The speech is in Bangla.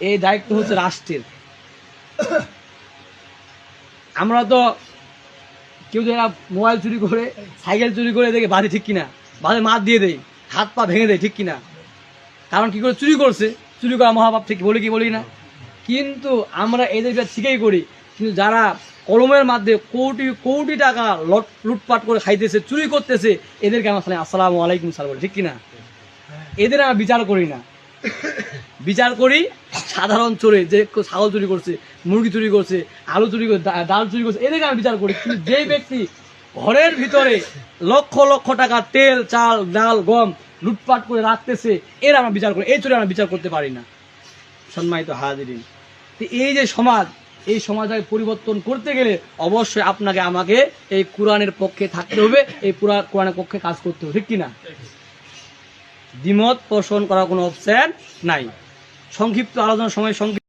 এই দায়িত্ব হচ্ছে রাষ্ট্রের। আমরা তো কেউ যারা মোবাইল চুরি করে, সাইকেল চুরি করে দেখে বাড়ি, ঠিক কিনা, বাড়ি মার দিয়ে দেয়, হাত পা ভেঙে দেয়, ঠিক কিনা, কারণ কি করে চুরি করছে, চুরি করা মহাপাপ, ঠিক বলি কি বলি না? কিন্তু আমরা এদের ঠিকই করি, কিন্তু যারা কলমের মাধ্যমে কোটি কোটি টাকা লুটপাট করে খাইতেছে, চুরি করতেছে, এদেরকে আমরা আসসালামু আলাইকুম স্যার বলি, ঠিক কিনা? এদের আমরা বিচার করি না, বিচার করি সাধারণ চোরে, যে ছাগল চুরি করছে, মুরগি চুরি করছে, আলু চুরি করছে, ডাল চুরি করছে, এদেরকে আমি বিচার করি। কিন্তু যে ব্যক্তি ঘরের ভিতরে লক্ষ লক্ষ টাকা তেল, চাল, ডাল, গম লুটপাট করে রাখতেছে, এর আমরা বিচার করি, এই চোরে আমরা বিচার করতে পারি না। সম্মানিত হাজিরিন, তো এই যে সমাজ, এই সমাজকে পরিবর্তন করতে গেলে অবশ্যই আপনাকে আমাকে এই কোরআনের পক্ষে থাকতে হবে, এই কোরআনের পক্ষে কাজ করতে হবে, ঠিক কিনা? দ্বিমত পোষণ করার কোনো অপশন নাই। সংক্ষিপ্ত আলোচনার সময়